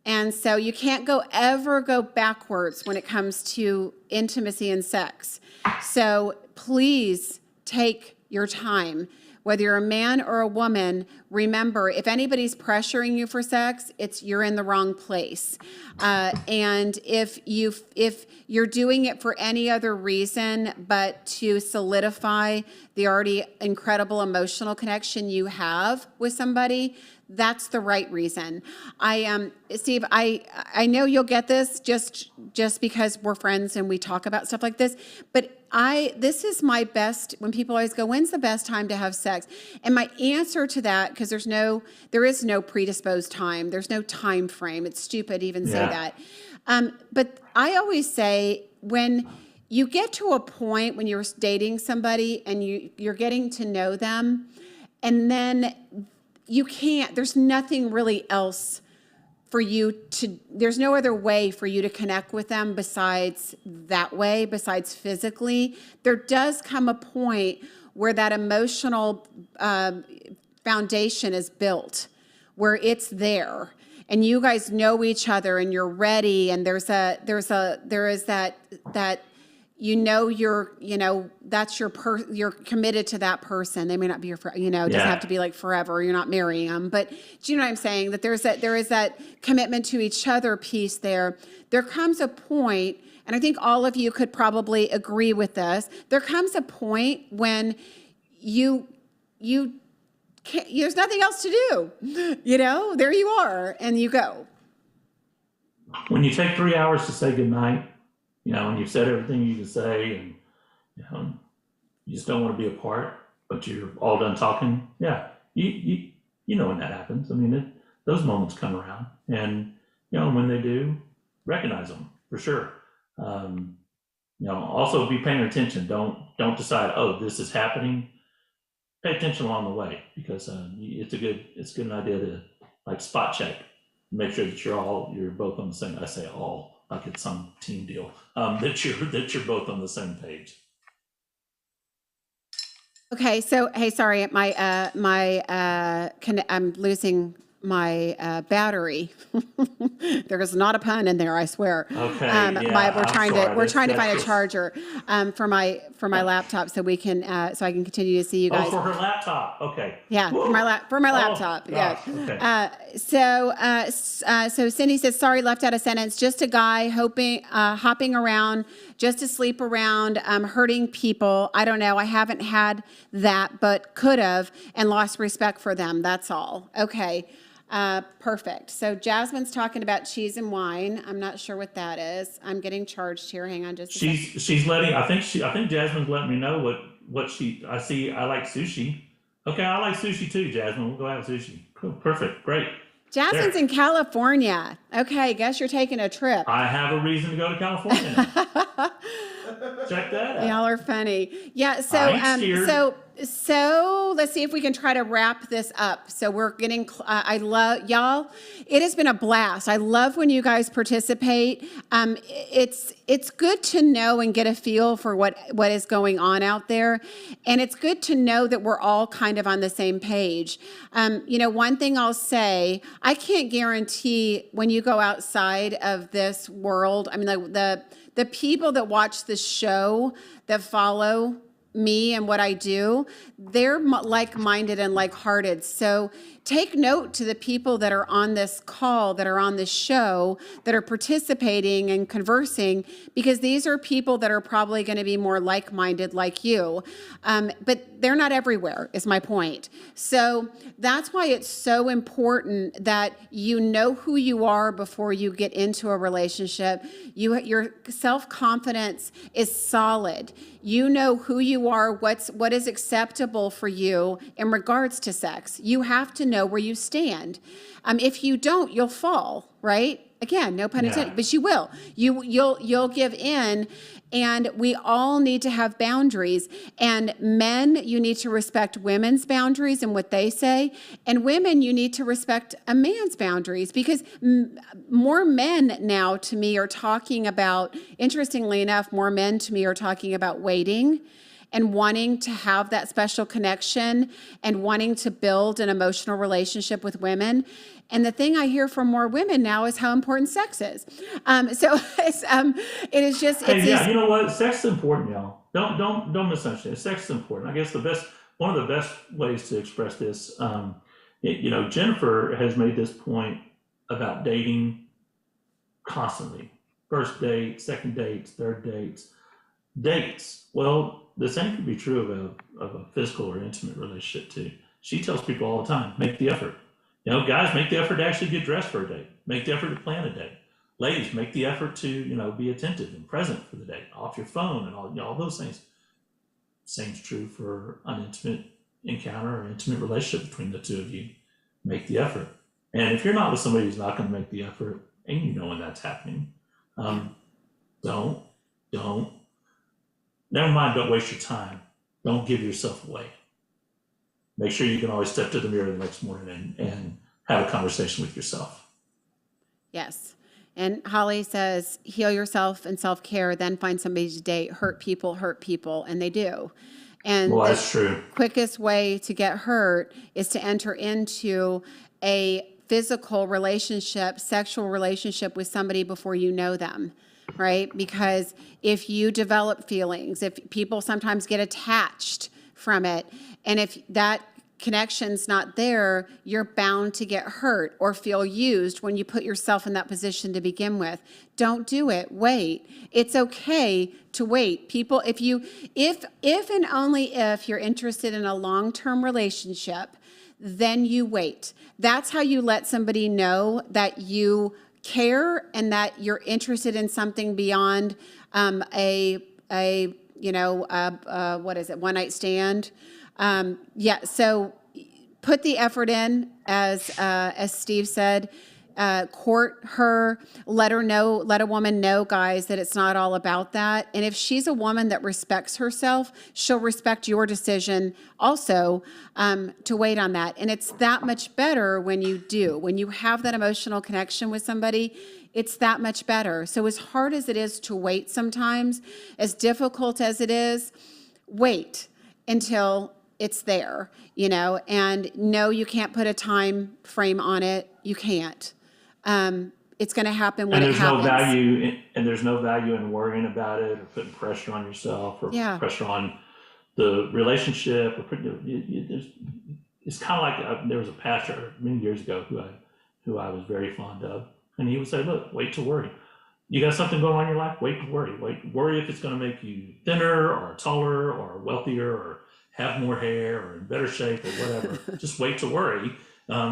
And so you can't ever go backwards when it comes to intimacy and sex. So please take your time. Whether you're a man or a woman, remember, if anybody's pressuring you for sex, you're in the wrong place. And if you're doing it for any other reason but to solidify the already incredible emotional connection you have with somebody, that's the right reason. Steve, I know you'll get this just because we're friends and we talk about stuff like this, but this is my best, when people always go, when's the best time to have sex? And my answer to that, because there is no predisposed time. There's no time frame. It's stupid to even say that. But I always say when you get to a point when you're dating somebody and you're getting to know them, and then there's nothing really else for you to, there's no other way for you to connect with them besides that way, besides physically. There does come a point where that emotional foundation is built, where it's there, and you guys know each other and you're ready, and there is that that's you're committed to that person. They may not be your friend, it doesn't have to be like forever. You're not marrying them, but do you know what I'm saying? That there is that commitment to each other piece there. There comes a point, and I think all of you could probably agree with this. There comes a point when you can't, there's nothing else to do. There you are, and you go. When you take 3 hours to say goodnight, and you've said everything you can say, and you just don't want to be apart, but you're all done talking. Yeah, you know when that happens. I mean, those moments come around, and when they do, recognize them for sure. Also be paying attention. Don't decide, oh, this is happening. Pay attention along the way, because it's a good idea to like spot check, make sure that you're both on the same. I say all. Like it's some team deal, that you're both on the same page. Okay, so hey, sorry, I'm losing my battery. There's not a pun in there, I swear. Okay, we're trying to find a charger for my laptop so we can so I can continue to see you guys. Oh, for her laptop. Okay. Yeah, Whoa. for my laptop. Yeah. Okay. So Cindy says, sorry, left out a sentence. Just a guy hopping around just to sleep around, hurting people. I don't know. I haven't had that, but could have, and lost respect for them. That's all. Okay. Perfect. So Jasmine's talking about cheese and wine. I'm not sure what that is. I'm getting charged here. Hang on just a second. She's letting. I think Jasmine's letting me know what she. I see. I like sushi. Okay, I like sushi too, Jasmine. We'll go have sushi. Cool. Perfect. Great. Jasmine's There. in California. Okay, guess you're taking a trip. I have a reason to go to California now. Check that out. Y'all are funny. Yeah, so I ain't scared. so let's see if we can try to wrap this up. So we're getting I love y'all. It has been a blast. I love when you guys participate. It's good to know and get a feel for what is going on out there. And it's good to know that we're all kind of on the same page. One thing I'll say, I can't guarantee when you go outside of this world, I mean, the people that watch the show, that follow me and what I do, they're like-minded and like-hearted. So take note to the people that are on this call, that are on this show, that are participating and conversing, because these are people that are probably going to be more like-minded like you. But they're not everywhere, is my point. So that's why it's so important that you know who you are before you get into a relationship. Your self-confidence is solid. You know who you are, what is acceptable for you in regards to sex. You have to know where you stand. If you don't, you'll fall, right? Again, no pun intended, but you will. You'll give in, and we all need to have boundaries. And men, you need to respect women's boundaries and what they say. And women, you need to respect a man's boundaries, because more men now to me are talking about, interestingly enough, more men to me are talking about waiting and wanting to have that special connection and wanting to build an emotional relationship with women. And the thing I hear from more women now is how important sex is. So it is just. Hey, yeah, you know what? Sex is important, y'all. Don't misunderstand. Sex is important. I guess one of the best ways to express this. Jennifer has made this point about dating constantly. First date, second dates, third dates. Well, the same could be true of a physical or intimate relationship too. She tells people all the time, make the effort. Guys, make the effort to actually get dressed for a date. Make the effort to plan a date. Ladies, make the effort to, be attentive and present for the date, off your phone and all those things. Same's true for an intimate encounter or intimate relationship between the two of you. Make the effort. And if you're not with somebody who's not going to make the effort, and you know when that's happening, don't. Never mind, don't waste your time. Don't give yourself away. Make sure you can always step to the mirror the next morning and have a conversation with yourself. Yes. And Holly says, heal yourself and self-care, then find somebody to date. Hurt people, and they do. And well, that's true. Quickest way to get hurt is to enter into a physical relationship, sexual relationship with somebody before you know them. Right? Because if you develop feelings, if people sometimes get attached from it, and if that connection's not there, you're bound to get hurt or feel used when you put yourself in that position to begin with. Don't do it. Wait. It's okay to wait. People, if and only if you're interested in a long-term relationship, then you wait. That's how you let somebody know that you care and that you're interested in something beyond one night stand. So put the effort in, as Steve said. Court her, let a woman know, guys, that it's not all about that. And if she's a woman that respects herself, she'll respect your decision also to wait on that. And it's that much better when you have that emotional connection with somebody, it's that much better. So as hard as it is to wait sometimes, as difficult as it is, wait until it's there, and no, you can't put a time frame on it. You can't. It's going to happen when it happens. There's no value in worrying about it or putting pressure on yourself or pressure on the relationship. It's kind of like there was a pastor many years ago who I was very fond of, and he would say, "Look, wait to worry. You got something going on in your life? Wait to worry. Worry if it's going to make you thinner or taller or wealthier or have more hair or in better shape or whatever. Just wait to worry.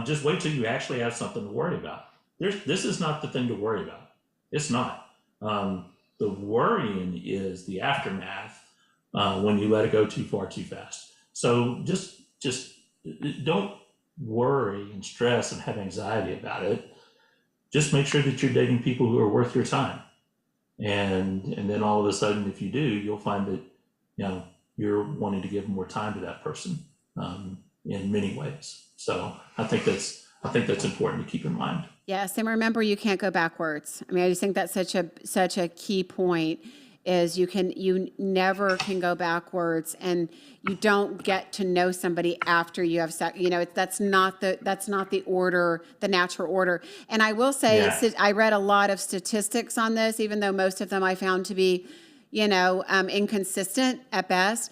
Just wait till you actually have something to worry about. This is not the thing to worry about. It's not. The worrying is the aftermath when you let it go too far too fast. So just don't worry and stress and have anxiety about it. Just make sure that you're dating people who are worth your time. And then all of a sudden, if you do, you'll find that, you're wanting to give more time to that person in many ways. So I think that's important to keep in mind. Yes, and remember, you can't go backwards. I mean, I just think that's such a key point. Is you never can go backwards, and you don't get to know somebody after you have sex. That's not the order, the natural order. And I will say, I read a lot of statistics on this, even though most of them I found to be, inconsistent at best.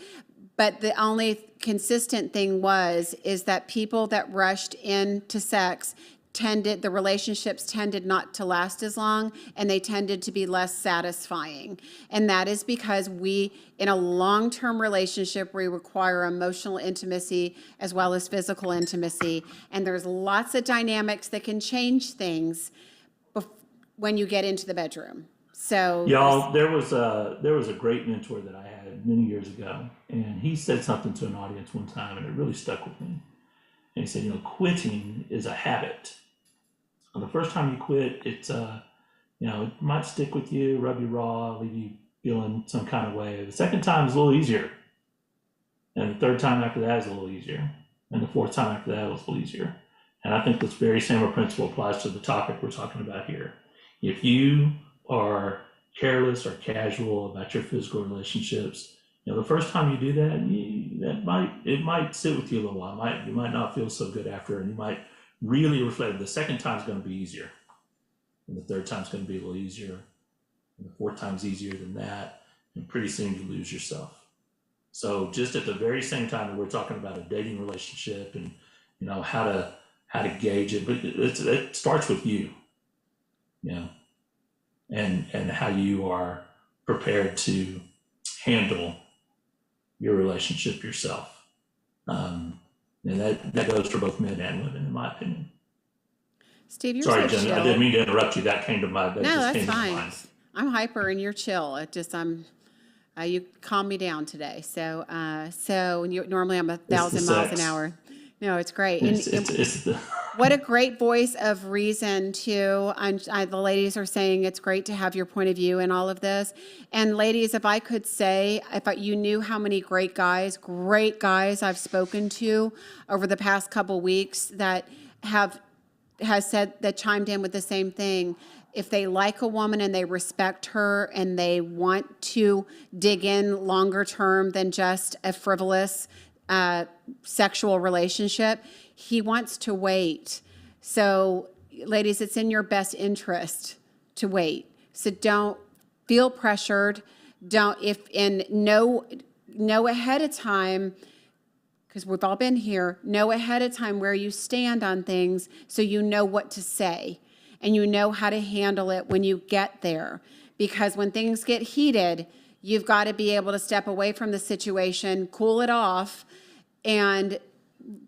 But the only consistent thing is that people that rushed into sex the relationships tended not to last as long, and they tended to be less satisfying. And that is because in a long-term relationship, we require emotional intimacy as well as physical intimacy. And there's lots of dynamics that can change things when you get into the bedroom. So y'all, there was a great mentor that I had many years ago, and he said something to an audience one time, and it really stuck with me. And he said, quitting is a habit. And the first time you quit, it might stick with you, rub you raw, leave you feeling some kind of way. The second time is a little easier. And the third time after that is a little easier. And the fourth time after that is a little easier. And I think this very same principle applies to the topic we're talking about here. If you are careless or casual about your physical relationships, the first time you do that, it might sit with you a little while. You might not feel so good after, and you might really reflect. The second time is going to be easier, and the third time is going to be a little easier, and the fourth time is easier than that, and pretty soon you lose yourself. So just at the very same time that we're talking about a dating relationship and how to gauge it, but it starts with you, and how you are prepared to handle your relationship yourself. And that goes for both men and women, in my opinion. Steve, you're Sorry, so Jen, chill. I didn't mean to interrupt you. That came to mind. No, that's fine. I'm hyper and you're chill. You calm me down today. So normally I'm 1,000 miles an hour. No, it's great. What a great voice of reason, too. The ladies are saying it's great to have your point of view in all of this. And ladies, if I could say, you knew how many great guys I've spoken to over the past couple weeks that chimed in with the same thing. If they like a woman and they respect her and they want to dig in longer term than just a frivolous sexual relationship, he wants to wait. So, ladies, it's in your best interest to wait. So don't feel pressured. Know ahead of time, because we've all been here, know ahead of time where you stand on things so you know what to say and you know how to handle it when you get there. Because when things get heated, you've got to be able to step away from the situation, cool it off, and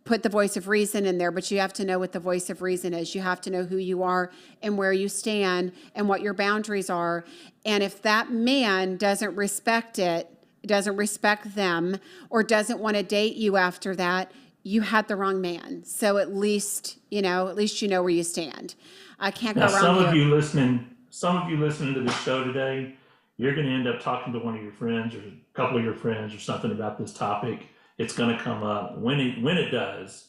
put the voice of reason in there. But you have to know what the voice of reason is. You have to know who you are and where you stand and what your boundaries are. And if that man doesn't respect them, or doesn't want to date you after that, you had the wrong man. So at least you know where you stand. I can't go wrong. Some of you listening to the show today, you're going to end up talking to one of your friends or a couple of your friends or something about this topic. It's going to come up. When it does,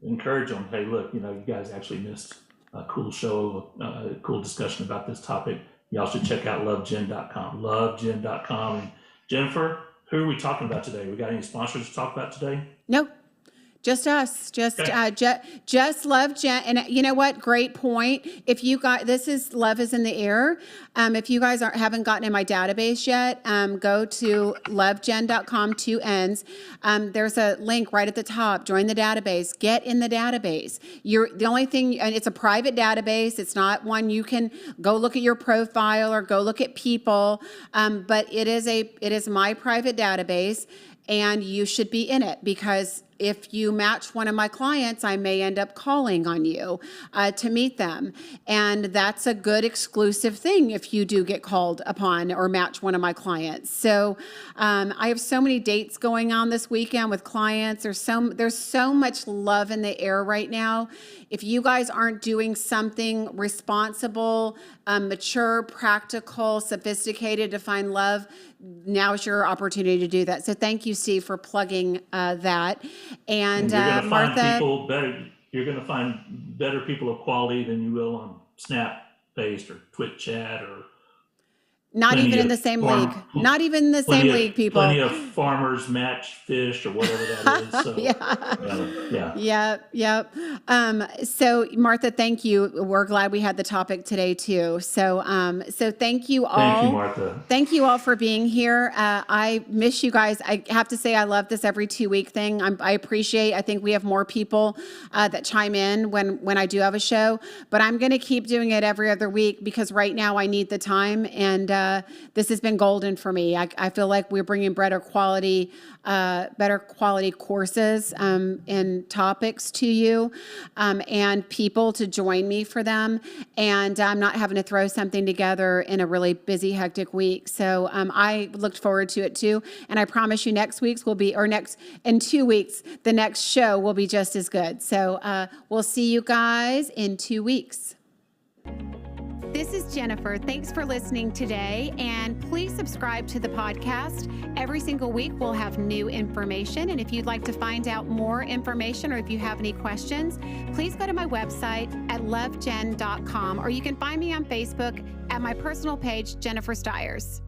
encourage them. Hey, look, you guys actually missed a cool show, a cool discussion about this topic. Y'all should check out lovejen.com. Lovejen.com. And Jennifer, who are we talking about today? We got any sponsors to talk about today? Nope. Just us, Okay. just Love Gen. And you know what? Great point. If you got, this is Love is in the Air. If you guys haven't gotten in my database yet, go to lovegen.com, 2 N's. There's a link right at the top. Join the database. Get in the database. You're the only thing, and it's a private database. It's not one you can go look at your profile or go look at people. But it is my private database, and you should be in it, because if you match one of my clients, I may end up calling on you to meet them. And that's a good exclusive thing if you do get called upon or match one of my clients. So I have so many dates going on this weekend with clients. There's so much love in the air right now. If you guys aren't doing something responsible, mature, practical, sophisticated to find love, now's your opportunity to do that. So thank you, Steve, for plugging that. And You're going to Martha, find people better. You're going to find better people of quality than you will on Snap-based or Twitch chat or not plenty even in of the same farm- league. Not even in the same league, people. Plenty of farmers match fish or whatever that is. So, Yeah. Yep. So Martha, thank you. We're glad we had the topic today too. So thank you all. Thank you, Martha. Thank you all for being here. I miss you guys. I have to say I love this every 2-week thing. I appreciate. I think we have more people that chime in when I do have a show. But I'm going to keep doing it every other week, because right now I need the time, and this has been golden for me. I feel like we're bringing better quality courses and topics to you, and people to join me for them. And I'm not having to throw something together in a really busy, hectic week. So I looked forward to it too. And I promise you in 2 weeks, the next show will be just as good. So we'll see you guys in 2 weeks. This is Jennifer. Thanks for listening today, and please subscribe to the podcast. Every single week we'll have new information, and if you'd like to find out more information or if you have any questions, please go to my website at lovegen.com, or you can find me on Facebook at my personal page, Jennifer Stiers.